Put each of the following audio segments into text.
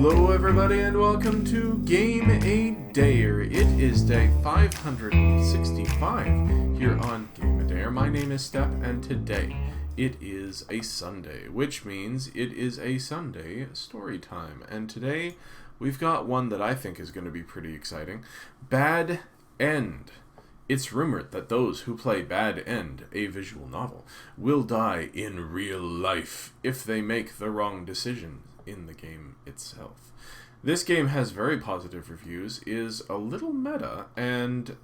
Hello everybody and welcome to Game A Dayer. It is day 565 here on Game A Dayer. My name is Step and today it is a Sunday, which means it is a Sunday story time. And today we've got one that I think is going to be pretty exciting. Bad End. It's rumored that those who play Bad End, a visual novel, will die in real life if they make the wrong decision in the game itself. This game has very positive reviews, is a little meta, and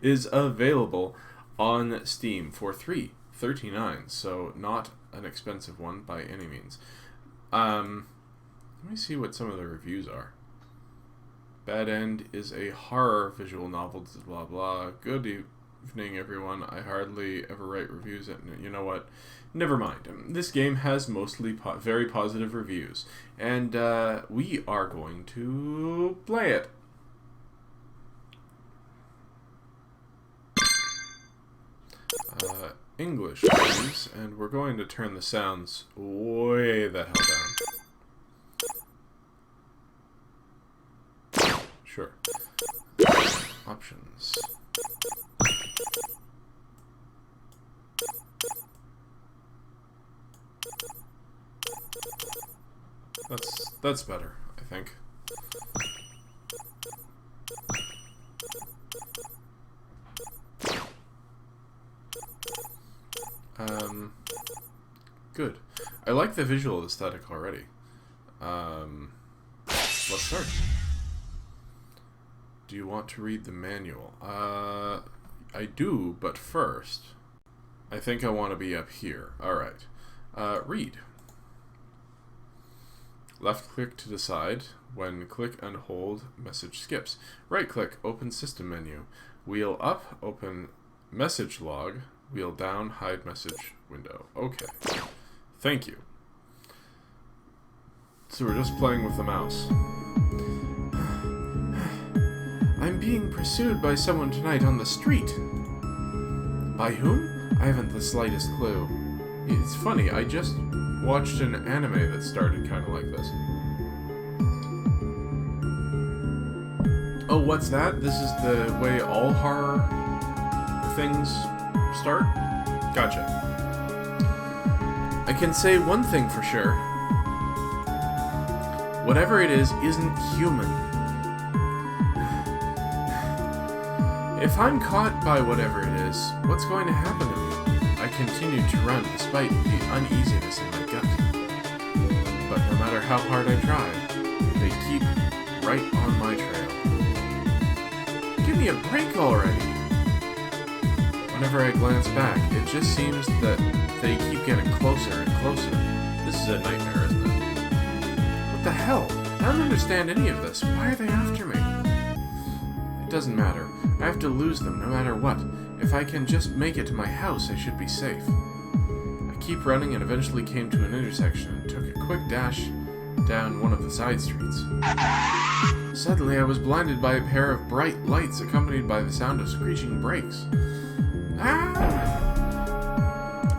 is available on Steam for $3.39, so not an expensive one by any means. Let me see what some of the reviews are. Bad End is a horror visual novel, blah blah. Good evening, everyone. I hardly ever write reviews, and you know what? Never mind. This game has mostly very positive reviews, and we are going to play it. English, please, and we're going to turn the sounds way the hell down. Sure. Options. That's better, I think. Good. I like the visual aesthetic already. Let's start. Do you want to read the manual? I do, but first, I think I want to be up here. Alright. Read. Left click to decide. When click and hold, message skips. Right click, open system menu. Wheel up, open message log. Wheel down, hide message window. Okay. Thank you. So we're just playing with the mouse. I'm being pursued by someone tonight on the street. By whom? I haven't the slightest clue. It's funny, I just watched an anime that started kind of like this. Oh, what's that? This is the way all horror things start? Gotcha. I can say one thing for sure. Whatever it is isn't human. If I'm caught by whatever it is, what's going to happen to me? I continue to run despite the uneasiness in my gut. But no matter how hard I try, they keep right on my trail. Give me a break already! Whenever I glance back, it just seems that they keep getting closer and closer. This is a nightmare, isn't it? What the hell? I don't understand any of this. Why are they after me? It doesn't matter. I have to lose them no matter what. If I can just make it to my house, I should be safe. I keep running and eventually came to an intersection and took a quick dash down one of the side streets. Suddenly, I was blinded by a pair of bright lights accompanied by the sound of screeching brakes. Ah!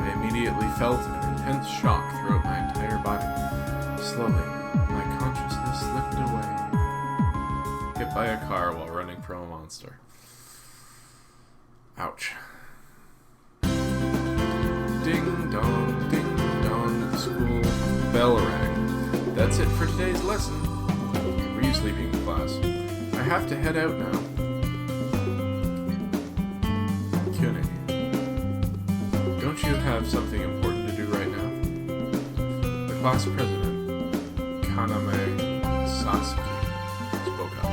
I immediately felt an intense shock throughout my entire body. Slowly, my consciousness slipped away. Hit by a car while running from a monster. Ouch. Ding dong, the school bell rang. That's it for today's lesson. Were you sleeping in class? I have to head out now. Kyuni. Don't you have something important to do right now? The class president, Kaname Sasuke, spoke up.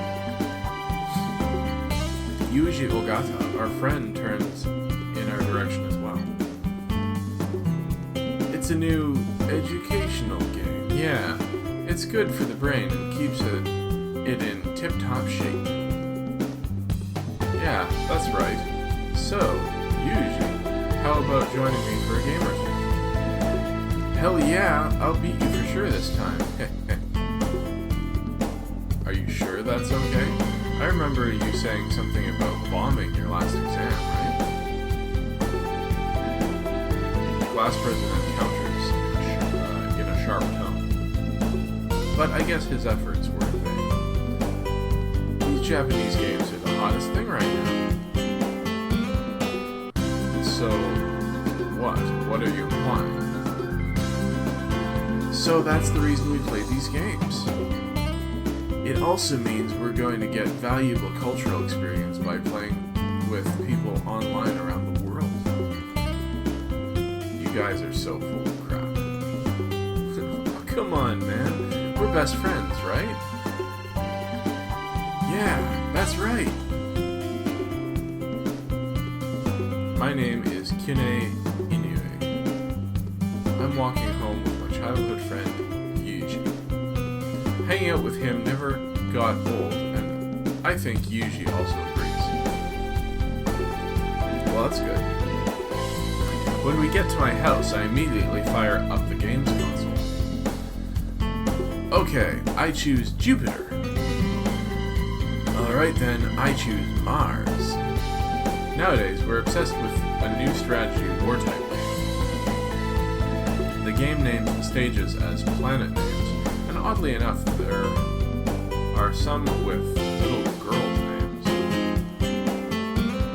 Yuji Ogata, our friend, turns in our direction as well. It's a new educational game. Yeah, it's good for the brain and keeps it in tip-top shape. Yeah, that's right. So, Yuji, how about joining me for a game or two? Hell yeah, I'll beat you for sure this time. Are you sure that's okay? I remember you saying something about bombing your last exam, right? Class president counters in a sharp tone. but I guess his efforts were in vain. These Japanese games are the hottest thing right now. So, what? What are you implying? So that's the reason we play these games. It also means we're going to get valuable cultural experience by playing with people online around the world. You guys are so full of crap. Oh, come on, man. We're best friends, right? Yeah, that's right. My name is Kune Inoue. I'm walking home with my childhood friend, Yuji. Hanging out with him never got old, and I think Yuji also agrees. Well, that's good. When we get to my house, I immediately fire up the games console. Okay, I choose Jupiter. Alright then, I choose Mars. Nowadays, we're obsessed with a new strategy war type game. The game names the stages as planet names, and oddly enough, there are some with little girls' names.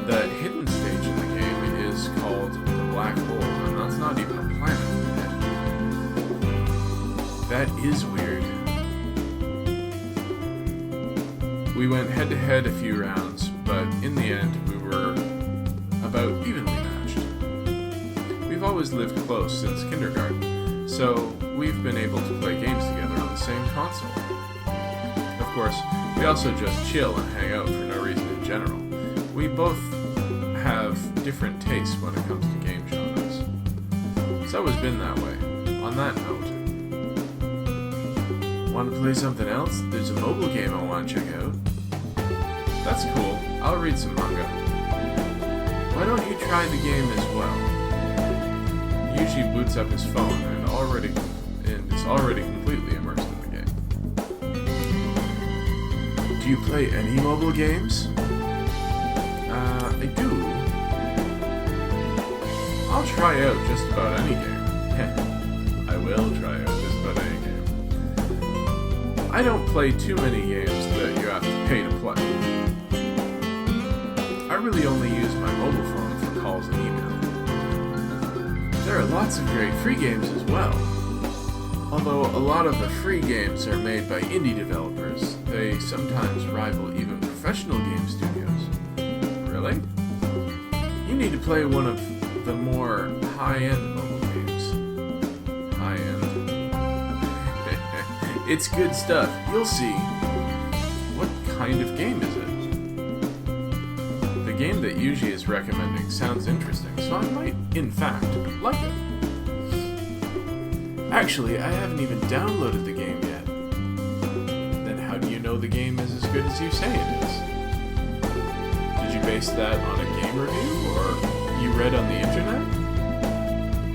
The hidden stage in the game is called the Black Hole, and that's not even a planet yet. That is weird. We went head-to-head a few rounds, but in the end, we were about evenly matched. We've always lived close since kindergarten, so we've been able to play games together on the same console. Of course, we also just chill and hang out for no reason in general. We both have different tastes when it comes to game genres. It's always been that way. On that note, want to play something else? There's a mobile game I want to check out. That's cool. I'll read some manga. Why don't you try the game as well? Yuji boots up his phone and is already completely immersed in the game. Do you play any mobile games? I do. I'll try out just about any game. I will try out just about any game. I don't play too many games that you have to pay to play. I really only use my mobile phone for calls and email. There are lots of great free games as well. Although a lot of the free games are made by indie developers, they sometimes rival even professional game studios. Really? You need to play one of the more high-end mobile games. High-end. It's good stuff. You'll see. What kind of game is it? The game that Yuji is recommending sounds interesting, so I might, in fact, like it. Actually, I haven't even downloaded the game yet. Then how do you know the game is as good as you say it is? Did you base that on a game review, or you read on the internet?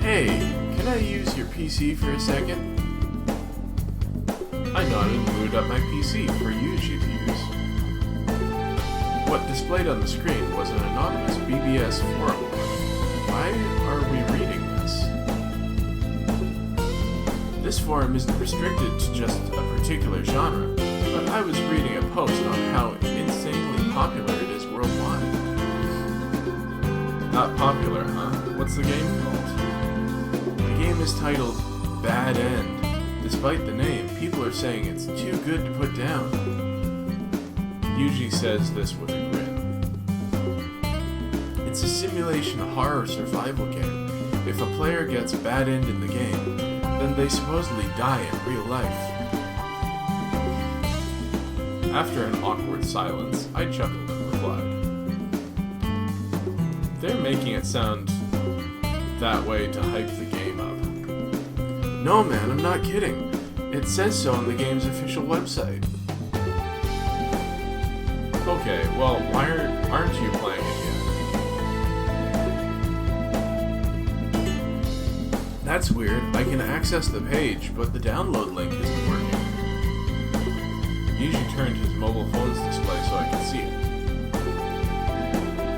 Hey, can I use your PC for a second? I nodded and booted up my PC for Yuji to use. What displayed on the screen was an anonymous BBS forum. Why are we reading this? This forum isn't restricted to just a particular genre, but I was reading a post on how insanely popular it is worldwide. Not popular, huh? What's the game called? The game is titled Bad End. Despite the name, people are saying it's too good to put down. Yuji says this with a grin. It's a simulation horror survival game. If a player gets bad end in the game, then they supposedly die in real life. After an awkward silence, I chuckled and replied, "They're making it sound that way to hype the game up." "No man, I'm not kidding. It says so on the game's official website." Okay, well, why aren't you playing it yet? That's weird. I can access the page, but the download link isn't working. Yuji turned his mobile phone's display so I could see it.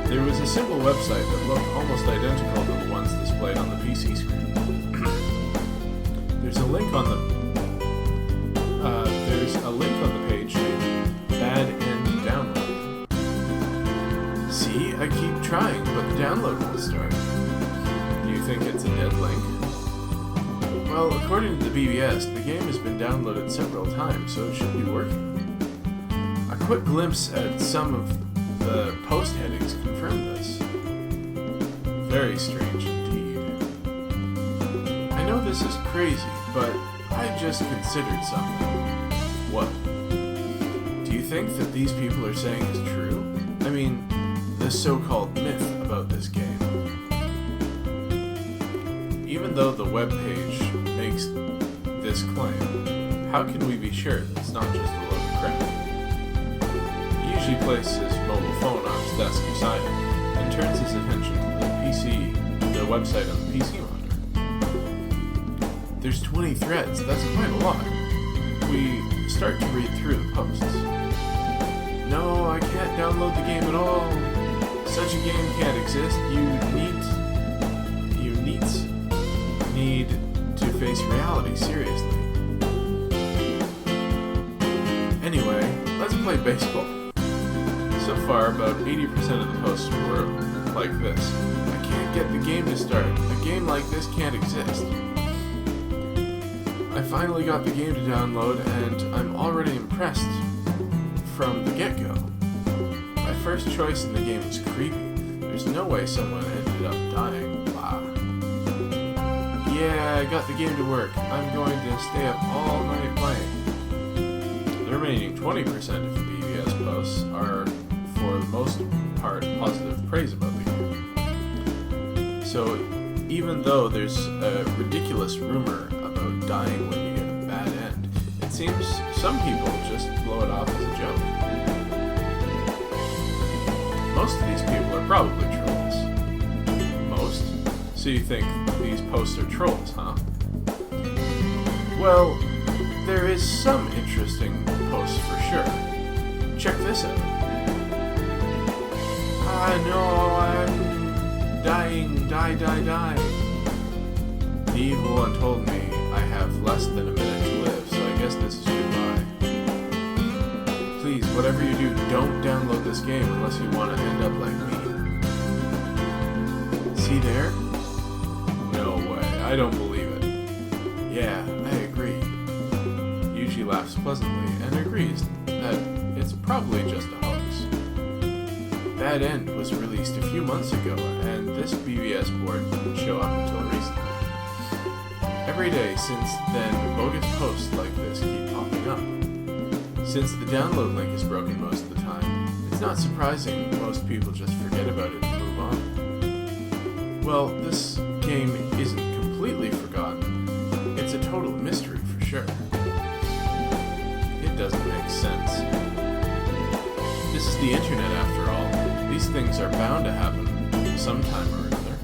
There was a simple website that looked almost identical to the ones displayed on the PC screen. There's a link on the the download won't start. Do you think it's a dead link? Well, according to the BBS, the game has been downloaded several times, so it should be working. A quick glimpse at some of the post headings confirm this. Very strange indeed. I know this is crazy, but I just considered something. What? Do you think that these people are saying is true? I mean, the so-called myth about this game. Even though the webpage makes this claim, how can we be sure that it's not just a load of crap? He usually places his mobile phone on his desk beside him and turns his attention to the website on the PC monitor. There's 20 threads, that's quite a lot. We start to read through the posts. No, I can't download the game at all. Such a game can't exist. You need to face reality seriously. Anyway, let's play baseball. So far, about 80% of the posts were like this. I can't get the game to start. A game like this can't exist. I finally got the game to download, and I'm already impressed from the get-go. My first choice in the game was creepy. There's no way someone ended up dying. Blah. Yeah, I got the game to work. I'm going to stay up all night playing. The remaining 20% of the BBS posts are, for the most part, positive praise about the game. So, even though there's a ridiculous rumor about dying when you get a bad end, it seems some people just blow it off as a joke. Most of these people are probably trolls. Most? So you think these posts are trolls, huh? Well, there is some interesting posts for sure. Check this out. No, I'm dying, die. The evil one told me I have less than a minute to live, so I guess this is goodbye. Please, whatever you do, don't download this game unless you want to end up like me. See there? No way, I don't believe it. Yeah, I agree. Yuji laughs pleasantly and agrees that it's probably just a hoax. Bad End was released a few months ago, and this BBS board didn't show up until recently. Every day since then, bogus posts like this keep popping up. Since the download link is broken most of the time, it's not surprising most people just forget about it and move on. Well, this game isn't completely forgotten. It's a total mystery for sure. It doesn't make sense. This is the internet after all. These things are bound to happen sometime or another.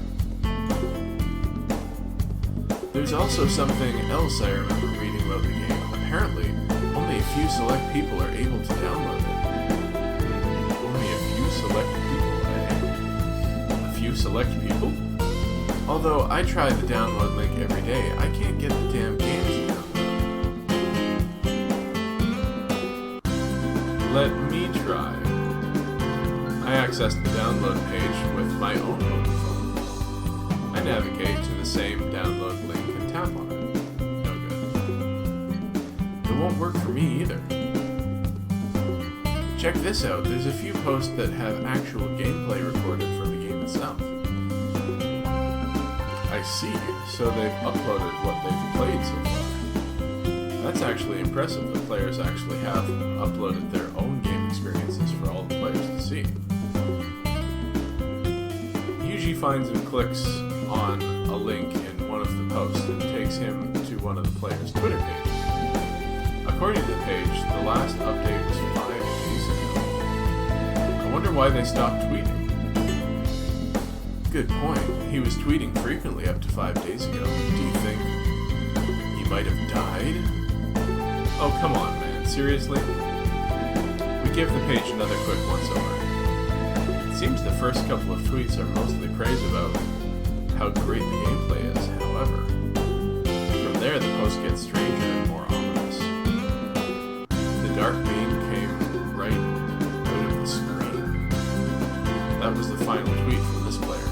There's also something else I remember reading about the game. Apparently, only a few select people are able to download it. Only a few select people, eh? A few select people? Although I try the download link every day, I can't get the damn game to download. Let me try. I access the download page with my own mobile phone. I navigate to the same download link and tap on it. No good. It won't work for me either. Check this out, there's a few posts that have actual gameplay recorded for the game itself. I see, so they've uploaded what they've played so far. That's actually impressive, the players actually have uploaded their own game experiences for all the players to see. Yuji finds and clicks on a link in one of the posts and takes him to one of the players' Twitter pages. According to the page, the last update was 5 days ago. I wonder why they stopped tweeting. Good point. He was tweeting frequently up to 5 days ago. Do you think he might have died? Oh, come on, man. Seriously? We give the page another quick once-over. It seems the first couple of tweets are mostly praise about how great the gameplay is, however. From there, the post gets stranger and more ominous. The dark beam came right out of the screen. That was the final tweet from this player.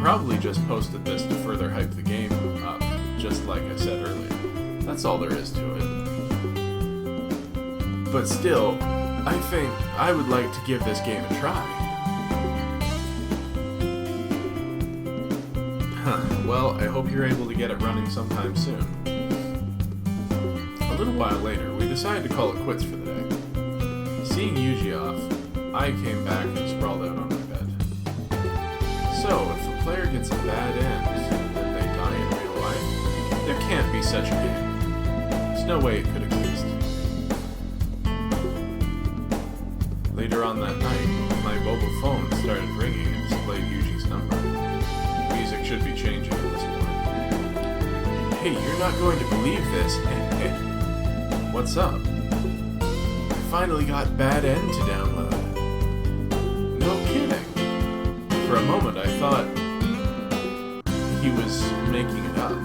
probably just posted this to further hype the game up, just like I said earlier. That's all there is to it. But still, I think I would like to give this game a try. Well, I hope you're able to get it running sometime soon. A little while later, we decided to call it quits for the day. Seeing Yuji off, I came back and sprawled out on my bed. So, if a player gets a bad end and they die in real life, there can't be such a game. There's no way it could exist. Later on that night, my mobile phone started ringing and displayed Yuji's number. Music should be changing at this point. Hey, you're not going to believe this. Hey. What's up? I finally got Bad End to download. No kidding. For a moment I thought he was making it up.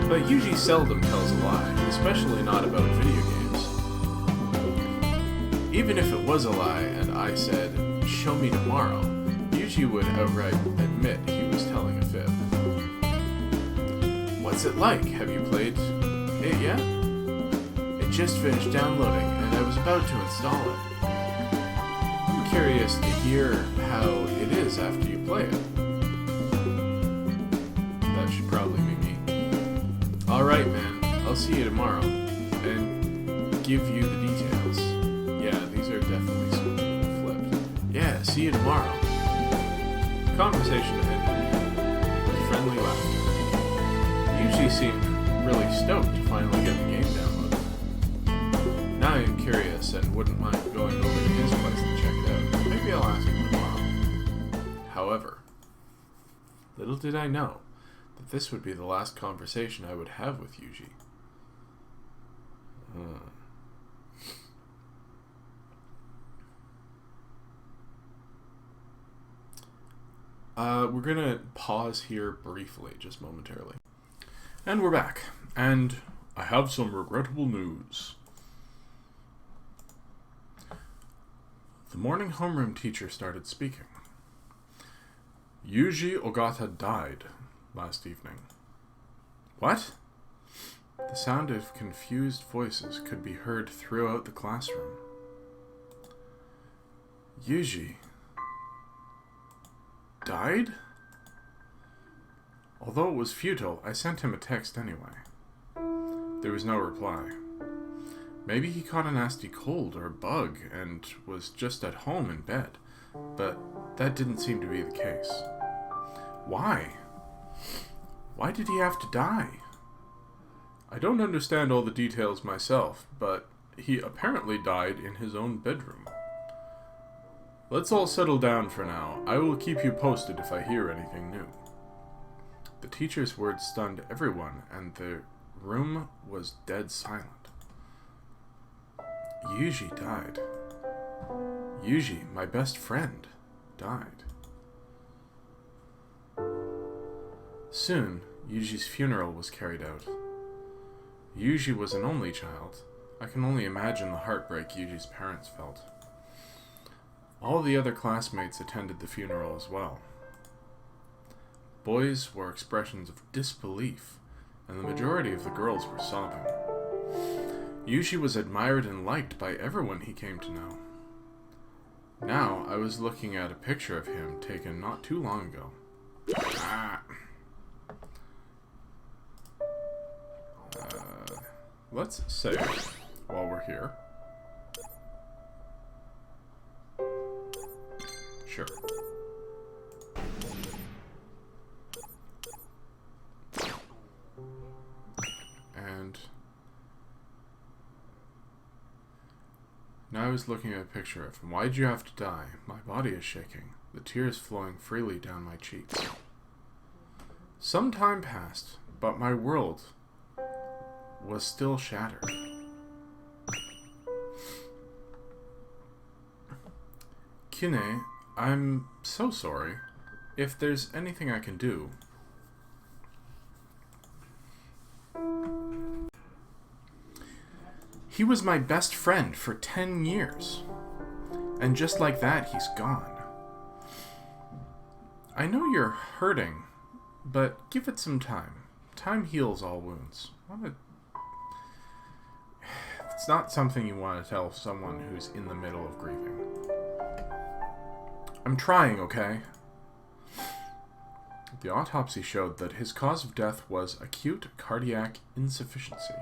But Yuji seldom tells a lie, especially not about video games. Even if it was a lie and I said, "Show me tomorrow," Yuji would outright admit he was telling a fib. What's it like? Have you played it yet? It just finished downloading and I was about to install it. I'm curious to hear how it is after you play it. That should probably be me. Alright man, I'll see you tomorrow and give you the details. Yeah, these are definitely flipped. Yeah, see you tomorrow. Conversation ended with friendly laughter. Yuji seemed really stoked to finally get the game downloaded. Now I am curious and wouldn't mind going over to his place to check it out. Maybe I'll ask him tomorrow. However, little did I know that this would be the last conversation I would have with Yuji. We're gonna pause here briefly, just momentarily. And we're back. And I have some regrettable news. The morning homeroom teacher started speaking. Yuji Ogata died last evening. What? The sound of confused voices could be heard throughout the classroom. Yuji died? Although it was futile, I sent him a text anyway. There was no reply. Maybe he caught a nasty cold or a bug and was just at home in bed, but that didn't seem to be the case. Why? Why did he have to die? I don't understand all the details myself, but he apparently died in his own bedroom. Let's all settle down for now. I will keep you posted if I hear anything new. The teacher's words stunned everyone, and the room was dead silent. Yuji died. Yuji, my best friend, died. Soon, Yuji's funeral was carried out. Yuji was an only child. I can only imagine the heartbreak Yuji's parents felt. All the other classmates attended the funeral as well. Boys wore expressions of disbelief, and the majority of the girls were sobbing. Yuji was admired and liked by everyone he came to know. Now, I was looking at a picture of him taken not too long ago. Let's save while we're here. Sure. And now I was looking at a picture of him. Why'd you have to die? My body is shaking, the tears flowing freely down my cheeks. Some time passed, but my world was still shattered. Kine, I'm so sorry. If there's anything I can do... He was my best friend for 10 years. And just like that, he's gone. I know you're hurting, but give it some time. Time heals all wounds. It's not something you want to tell someone who's in the middle of grieving. I'm trying, okay? The autopsy showed that his cause of death was acute cardiac insufficiency.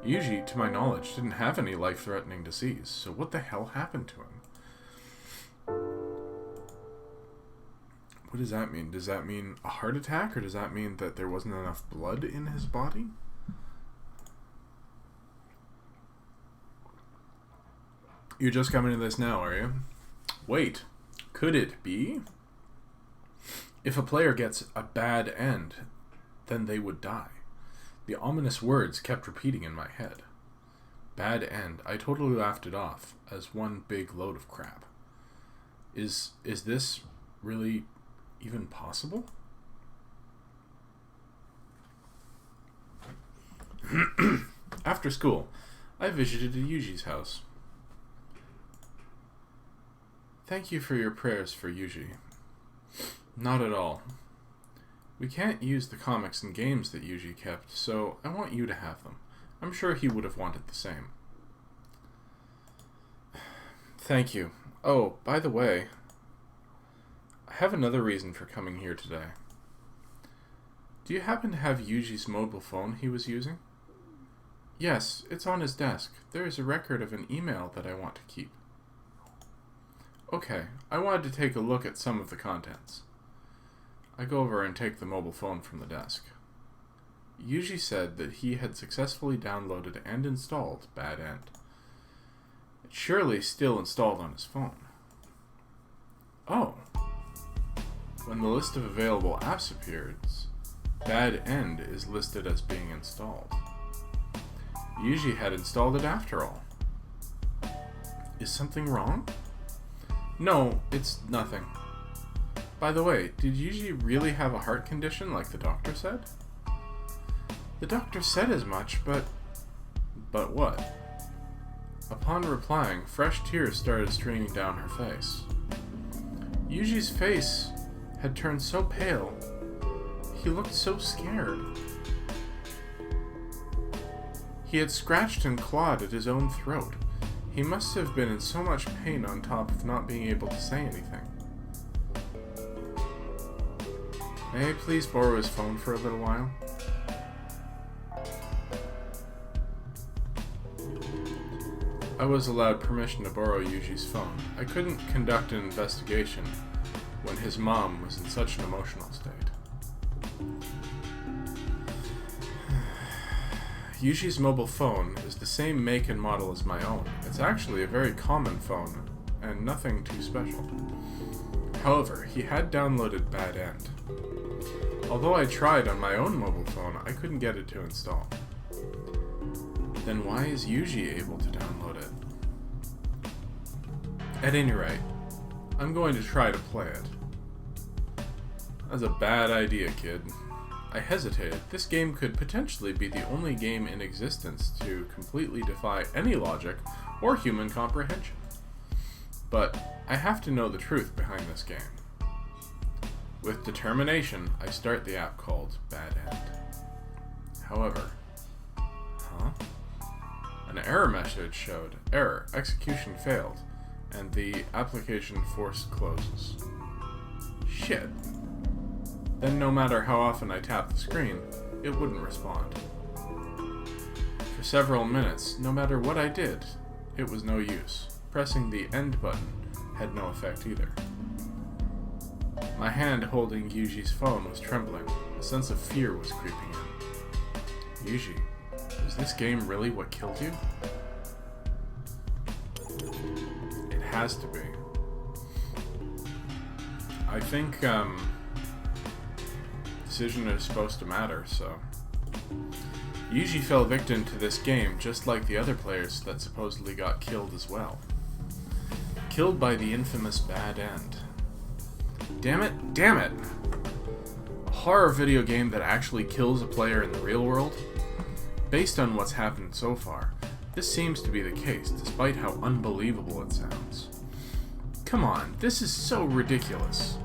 Yuji, to my knowledge, didn't have any life-threatening disease, so what the hell happened to him? What does that mean? Does that mean a heart attack, or does that mean that there wasn't enough blood in his body? You're just coming to this now, are you? Wait, could it be? If a player gets a bad end, then they would die. The ominous words kept repeating in my head. Bad end. I totally laughed it off as one big load of crap. Is this really even possible? After school, I visited Yuji's house. Thank you for your prayers for Yuji. Not at all. We can't use the comics and games that Yuji kept, so I want you to have them. I'm sure he would have wanted the same. Thank you. Oh, by the way, I have another reason for coming here today. Do you happen to have Yuji's mobile phone he was using? Yes, it's on his desk. There is a record of an email that I want to keep. Okay, I wanted to take a look at some of the contents. I go over and take the mobile phone from the desk. Yuji said that he had successfully downloaded and installed Bad End. It's surely still installed on his phone. Oh. When the list of available apps appears, Bad End is listed as being installed. Yuji had installed it after all. Is something wrong? No, it's nothing. By the way, did Yuji really have a heart condition like the doctor said? The doctor said as much, but... But what? Upon replying, fresh tears started streaming down her face. Yuji's face had turned so pale. He looked so scared. He had scratched and clawed at his own throat. He must have been in so much pain on top of not being able to say anything. May I please borrow his phone for a little while? I was allowed permission to borrow Yuji's phone. I couldn't conduct an investigation when his mom was in such an emotional state. Yuji's mobile phone is the same make and model as my own. It's actually a very common phone, and nothing too special. However, he had downloaded Bad End. Although I tried on my own mobile phone, I couldn't get it to install. Then why is Yuji able to download it? At any rate, I'm going to try to play it. That's a bad idea, kid. I hesitated. This game could potentially be the only game in existence to completely defy any logic or human comprehension. But I have to know the truth behind this game. With determination, I start the app called Bad End. However, an error message showed, error, execution failed, and the application force closes. Shit. Then no matter how often I tapped the screen, it wouldn't respond. For several minutes, no matter what I did, it was no use. Pressing the end button had no effect either. My hand holding Yuji's phone was trembling. A sense of fear was creeping in. Yuji, is this game really what killed you? It has to be. I think, decision is supposed to matter, so... Yuji fell victim to this game just like the other players that supposedly got killed as well. Killed by the infamous Bad End. Damn it, damn it! A horror video game that actually kills a player in the real world? Based on what's happened so far, this seems to be the case, despite how unbelievable it sounds. Come on, this is so ridiculous.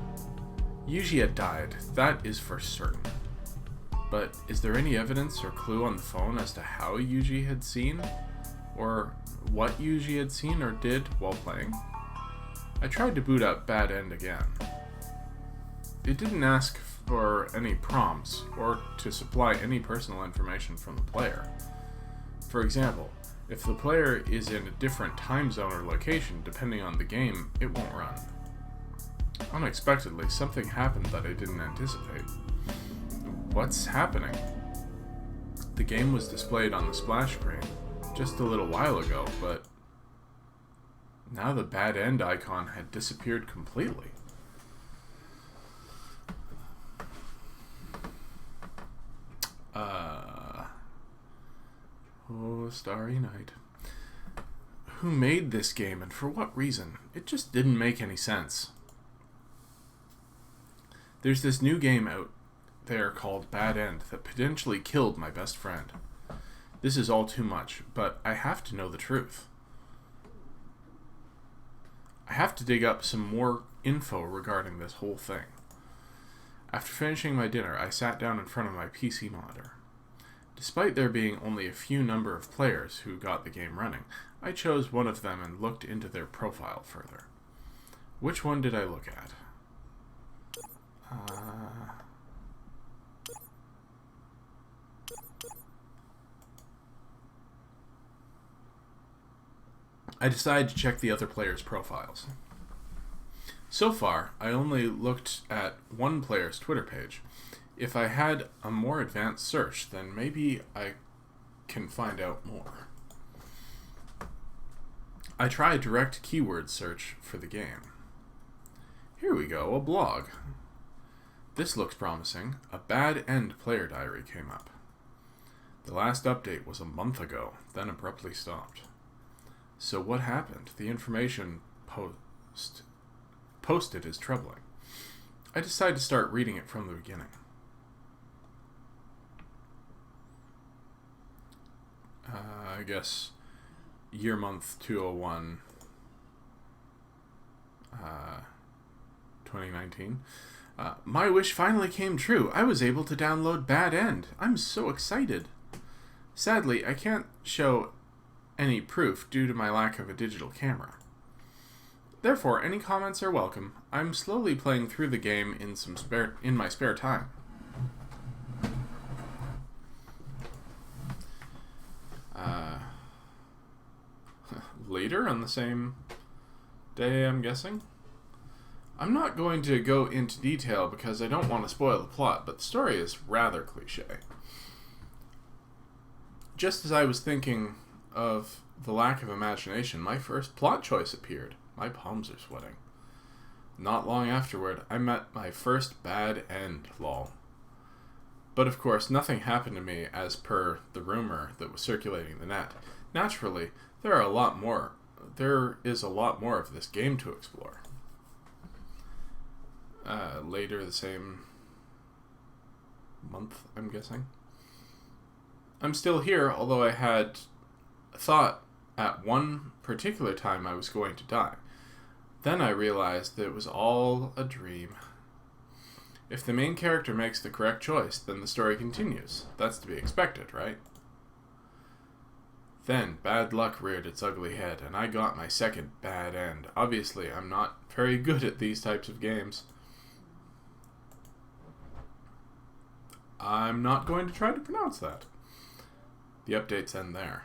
Yuji had died, that is for certain. But is there any evidence or clue on the phone as to how Yuji had seen? Or what Yuji had seen or did while playing? I tried to boot up Bad End again. It didn't ask for any prompts or to supply any personal information from the player. For example, if the player is in a different time zone or location depending on the game, it won't run. Unexpectedly, something happened that I didn't anticipate. What's happening? The game was displayed on the splash screen just a little while ago, but now the Bad End icon had disappeared completely. Oh, Starry Night. Who made this game and for what reason? It just didn't make any sense. There's this new game out there called Bad End that potentially killed my best friend. This is all too much, but I have to know the truth. I have to dig up some more info regarding this whole thing. After finishing my dinner, I sat down in front of my PC monitor. Despite there being only a few number of players who got the game running, I chose one of them and looked into their profile further. Which one did I look at? I decided to check the other players' profiles. So far, I only looked at one player's Twitter page. If I had a more advanced search, then maybe I can find out more. I tried direct keyword search for the game. Here we go, a blog. This looks promising. A Bad End player diary came up. The last update was a month ago, then abruptly stopped. So what happened? The information posted is troubling. I decided to start reading it from the beginning. I guess year month 201 2019. My wish finally came true. I was able to download Bad End. I'm so excited. Sadly, I can't show any proof due to my lack of a digital camera. Therefore, any comments are welcome. I'm slowly playing through the game in my spare time. Later on the same day, I'm guessing. I'm not going to go into detail because I don't want to spoil the plot, but the story is rather cliche. Just as I was thinking of the lack of imagination, my first plot choice appeared. My palms are sweating. Not long afterward, I met my first Bad End, lol. But of course, nothing happened to me as per the rumor that was circulating the net. Naturally, there is a lot more of this game to explore. Later the same month, I'm guessing. I'm still here, although I had thought at one particular time I was going to die. Then I realized that it was all a dream. If the main character makes the correct choice, then the story continues. That's to be expected, right? Then, bad luck reared its ugly head, and I got my second Bad End. Obviously, I'm not very good at these types of games. I'm not going to try to pronounce that. The updates end there.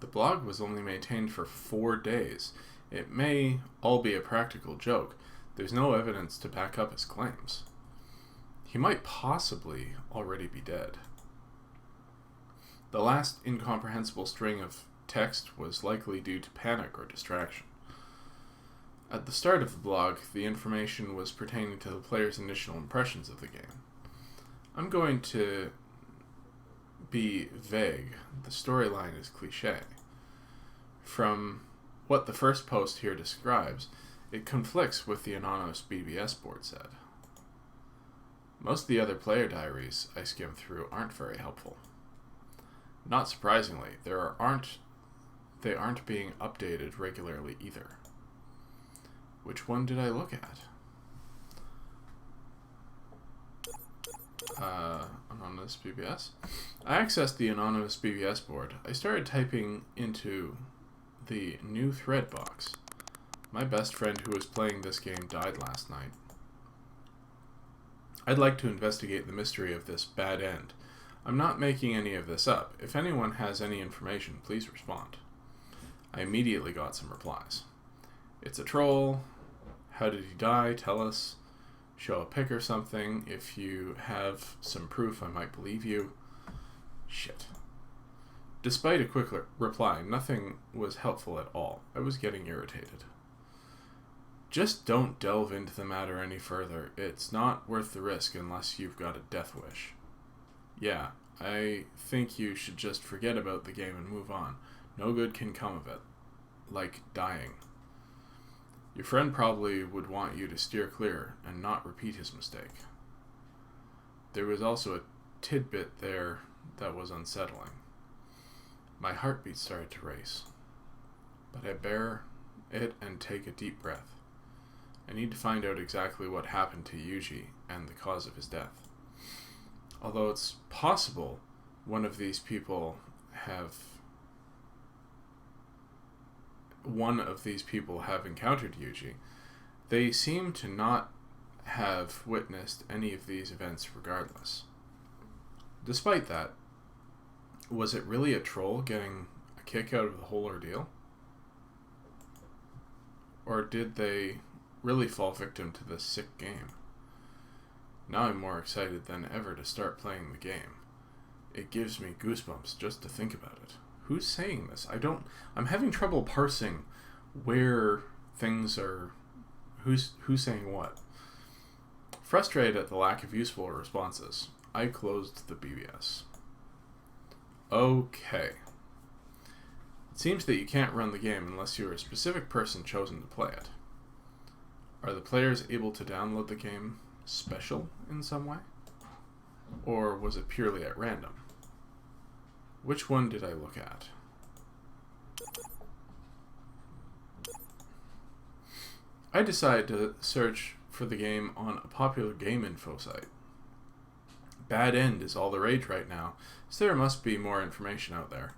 The blog was only maintained for 4 days. It may all be a practical joke. There's no evidence to back up his claims. He might possibly already be dead. The last incomprehensible string of text was likely due to panic or distraction. At the start of the blog, the information was pertaining to the player's initial impressions of the game. I'm going to be vague. The storyline is cliché. From what the first post here describes, it conflicts with the anonymous BBS board said. Most of the other player diaries I skimmed through aren't very helpful. Not surprisingly, they aren't being updated regularly either. Which one did I look at? Anonymous BBS. I accessed the anonymous BBS board. I started typing into the new thread box. My best friend who was playing this game died last night. I'd like to investigate the mystery of this bad end. I'm not making any of this up. If anyone has any information, please respond. I immediately got some replies. It's a troll. How did he die? Tell us. Show a pic or something. If you have some proof, I might believe you. Shit. Despite a quick reply, nothing was helpful at all. I was getting irritated. Just don't delve into the matter any further. It's not worth the risk unless you've got a death wish. Yeah, I think you should just forget about the game and move on. No good can come of it. Like dying. Your friend probably would want you to steer clear and not repeat his mistake. There was also a tidbit there that was unsettling. My heartbeat started to race. But I bear it and take a deep breath. I need to find out exactly what happened to Yuji and the cause of his death. Although it's possible one of these people have encountered Yuji, they seem to not have witnessed any of these events regardless. Despite that, was it really a troll getting a kick out of the whole ordeal? Or did they really fall victim to this sick game? Now I'm more excited than ever to start playing the game. It gives me goosebumps just to think about it. Who's saying this? I'm having trouble parsing where things are, who's saying what. Frustrated at the lack of useful responses, I closed the BBS. Okay. It seems that you can't run the game unless you are a specific person chosen to play it. Are the players able to download the game special in some way? Or was it purely at random? Which one did I look at? I decided to search for the game on a popular game info site. Bad End is all the rage right now, so there must be more information out there.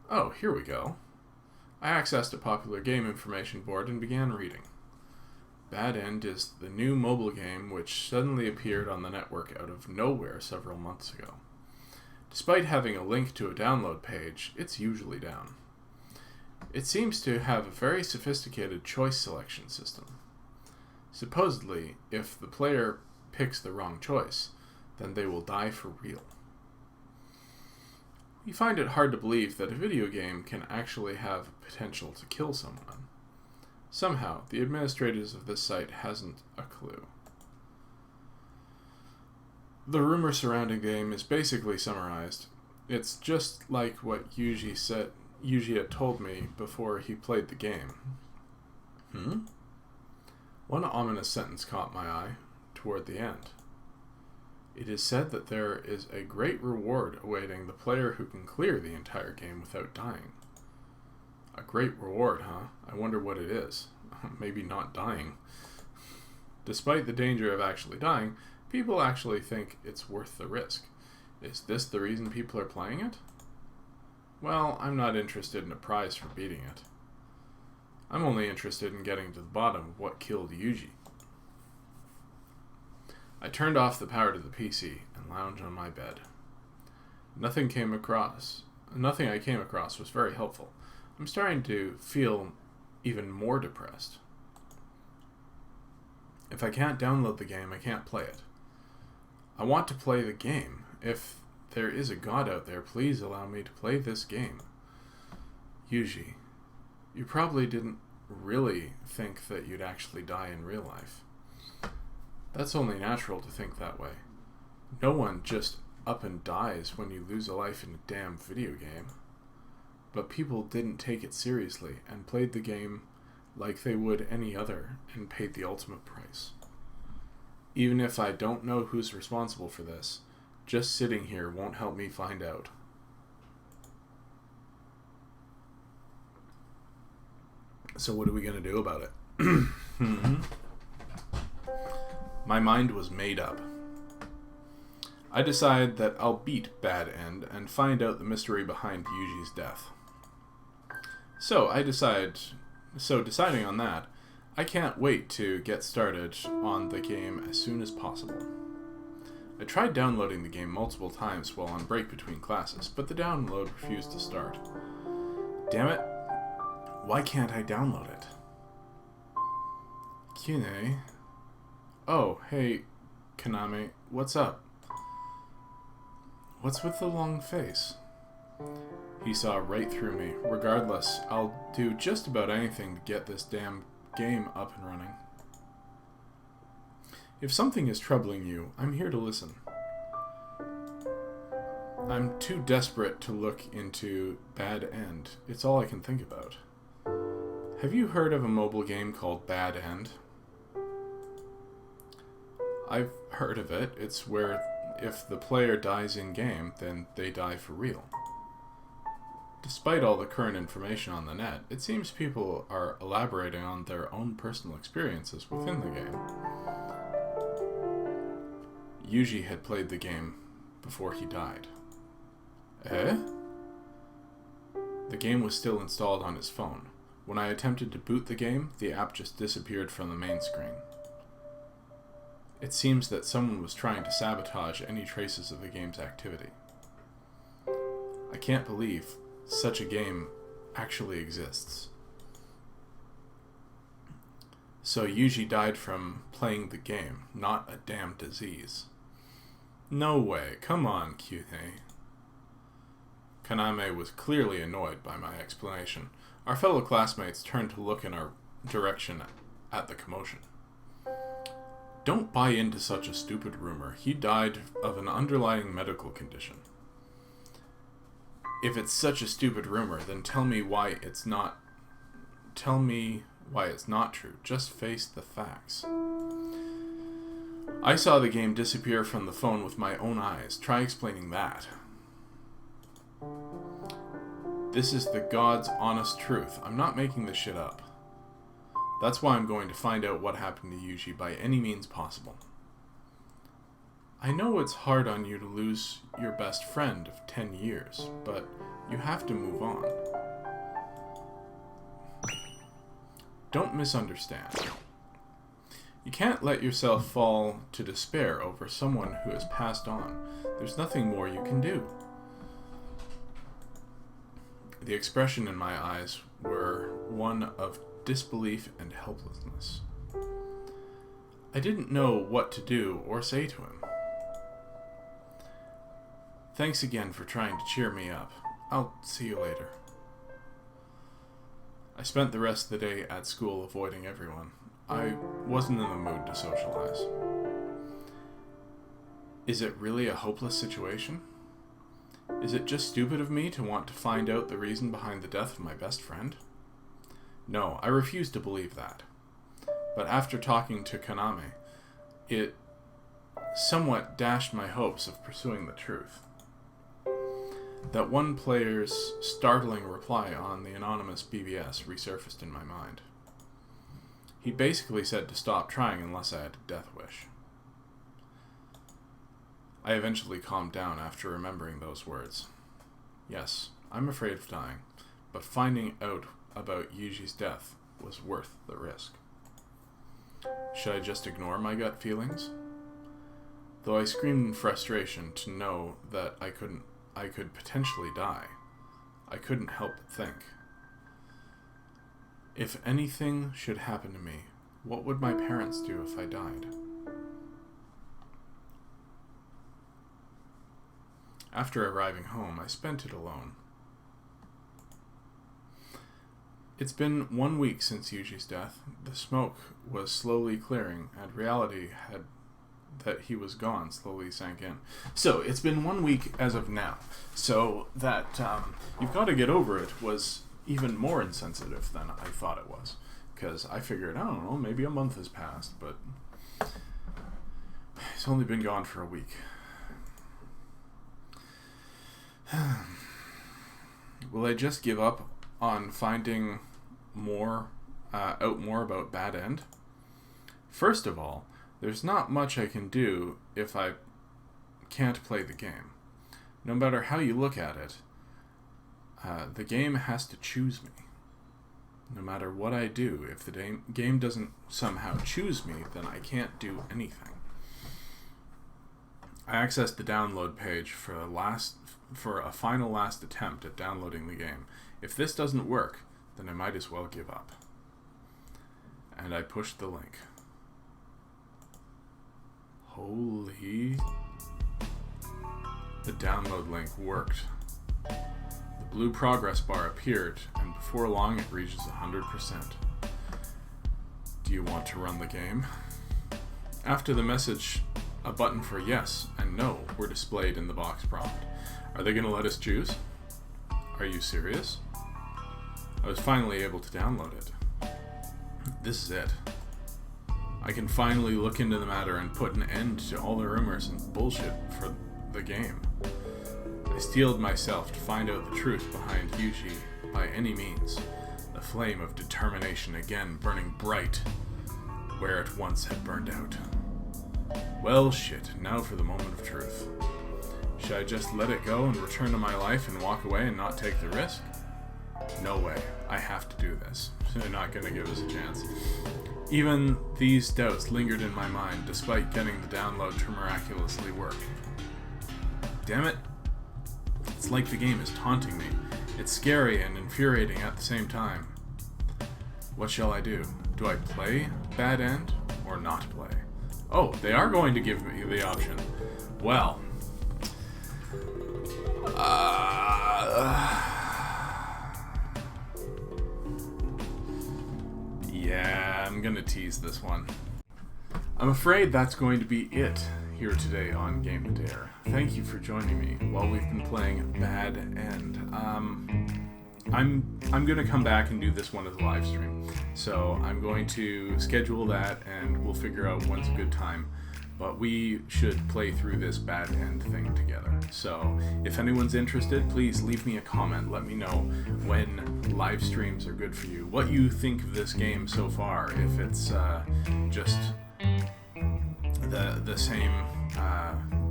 Oh, here we go. I accessed a popular game information board and began reading. Bad End is the new mobile game which suddenly appeared on the network out of nowhere several months ago. Despite having a link to a download page, it's usually down. It seems to have a very sophisticated choice selection system. Supposedly, if the player picks the wrong choice, then they will die for real. You find it hard to believe that a video game can actually have potential to kill someone. Somehow, the administrators of this site hasn't a clue. The rumor surrounding the game is basically summarized. It's just like what Yuji had told me before he played the game. One ominous sentence caught my eye toward the end. It is said that there is a great reward awaiting the player who can clear the entire game without dying. A great reward, huh? I wonder what it is. Maybe not dying. Despite the danger of actually dying, people actually think it's worth the risk. Is this the reason people are playing it? Well, I'm not interested in a prize for beating it. I'm only interested in getting to the bottom of what killed Yuji. I turned off the power to the PC and lounged on my bed. Nothing I came across was very helpful. I'm starting to feel even more depressed. If I can't download the game, I can't play it. I want to play the game. If there is a God out there, please allow me to play this game. Yuji, you probably didn't really think that you'd actually die in real life. That's only natural to think that way. No one just up and dies when you lose a life in a damn video game. But people didn't take it seriously and played the game like they would any other and paid the ultimate price. Even if I don't know who's responsible for this, just sitting here won't help me find out. So what are we going to do about it? My mind was made up. I decide that I'll beat Bad End and find out the mystery behind Yuji's death. Deciding on that, I can't wait to get started on the game as soon as possible. I tried downloading the game multiple times while on break between classes, but the download refused to start. Damn it, why can't I download it? Kine. Oh, hey, Kaname, what's up? What's with the long face? He saw right through me. Regardless, I'll do just about anything to get this damn game up and running. If something is troubling you, I'm here to listen. I'm too desperate to look into Bad End. It's all I can think about. Have you heard of a mobile game called Bad End? I've heard of it. It's where if the player dies in-game, then they die for real. Despite all the current information on the net, it seems people are elaborating on their own personal experiences within the game. Yuji had played the game before he died. Eh? The game was still installed on his phone. When I attempted to boot the game, the app just disappeared from the main screen. It seems that someone was trying to sabotage any traces of the game's activity. I can't believe such a game actually exists. So Yuji died from playing the game, not a damn disease. No way, come on, Kyuhei. Kaname was clearly annoyed by my explanation. Our fellow classmates turned to look in our direction at the commotion. Don't buy into such a stupid rumor. He died of an underlying medical condition. If it's such a stupid rumor, then tell me why it's not true. Just face the facts. I saw the game disappear from the phone with my own eyes. Try explaining that. This is the God's honest truth. I'm not making this shit up. That's why I'm going to find out what happened to Yuji by any means possible. I know it's hard on you to lose your best friend of 10 years, but you have to move on. Don't misunderstand. You can't let yourself fall to despair over someone who has passed on. There's nothing more you can do. The expression in my eyes were one of disbelief and helplessness. I didn't know what to do or say to him. Thanks again for trying to cheer me up. I'll see you later. I spent the rest of the day at school avoiding everyone. I wasn't in the mood to socialize. Is it really a hopeless situation? Is it just stupid of me to want to find out the reason behind the death of my best friend? No, I refuse to believe that. But after talking to Kaname, it somewhat dashed my hopes of pursuing the truth. That one player's startling reply on the anonymous BBS resurfaced in my mind. He basically said to stop trying unless I had a death wish. I eventually calmed down after remembering those words. Yes, I'm afraid of dying, but finding out about Yuji's death was worth the risk. Should I just ignore my gut feelings? Though I screamed in frustration to know that I could potentially die, I couldn't help but think. If anything should happen to me, what would my parents do if I died? After arriving home, I spent it alone. It's been 1 week since Yuji's death. The smoke was slowly clearing, and reality that he was gone slowly sank in. So, it's been 1 week as of now. So, that you've got to get over it was even more insensitive than I thought it was. Because I figured, I don't know, maybe a month has passed, but he's only been gone for a week. Will I just give up on finding more out more about Bad End. First of all, there's not much I can do if I can't play the game. No matter how you look at it, the game has to choose me. No matter what I do, if the game doesn't somehow choose me, then I can't do anything. I accessed the download page for a final last attempt at downloading the game. If this doesn't work, then I might as well give up. And I pushed the link. Holy... The download link worked. The blue progress bar appeared, and before long it reaches 100%. Do you want to run the game? After the message, a button for yes and no were displayed in the box prompt. Are they going to let us choose? Are you serious? I was finally able to download it. This is it. I can finally look into the matter and put an end to all the rumors and bullshit for the game. I steeled myself to find out the truth behind Yuji by any means, the flame of determination again burning bright where it once had burned out. Well, shit, now for the moment of truth. Should I just let it go and return to my life and walk away and not take the risk? No way. I have to do this. They're not going to give us a chance. Even these doubts lingered in my mind despite getting the download to miraculously work. Damn it. It's like the game is taunting me. It's scary and infuriating at the same time. What shall I do? Do I play Bad End or not play? Oh, they are going to give me the option. Well. Yeah, I'm gonna tease this one. I'm afraid that's going to be it here today on Game to Dare. Thank you for joining me while we've been playing Bad End. I'm going to come back and do this one as a live stream. So I'm going to schedule that and we'll figure out when's a good time. But we should play through this Bad End thing together. So if anyone's interested, please leave me a comment. Let me know when live streams are good for you. What you think of this game so far. If it's just the same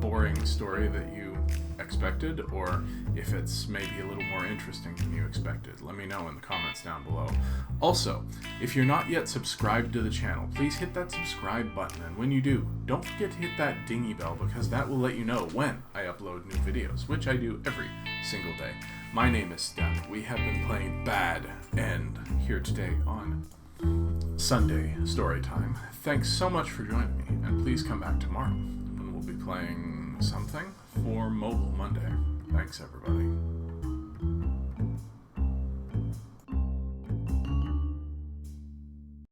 boring story that you expected, or if it's maybe a little more interesting than you expected. Let me know in the comments down below. Also, if you're not yet subscribed to the channel, please hit that subscribe button, and when you do, don't forget to hit that dingy bell, because that will let you know when I upload new videos, which I do every single day. My name is Steph. We have been playing Bad End here today on Sunday Storytime. Thanks so much for joining me, and please come back tomorrow when we'll be playing something for Mobile Monday. Thanks, everybody.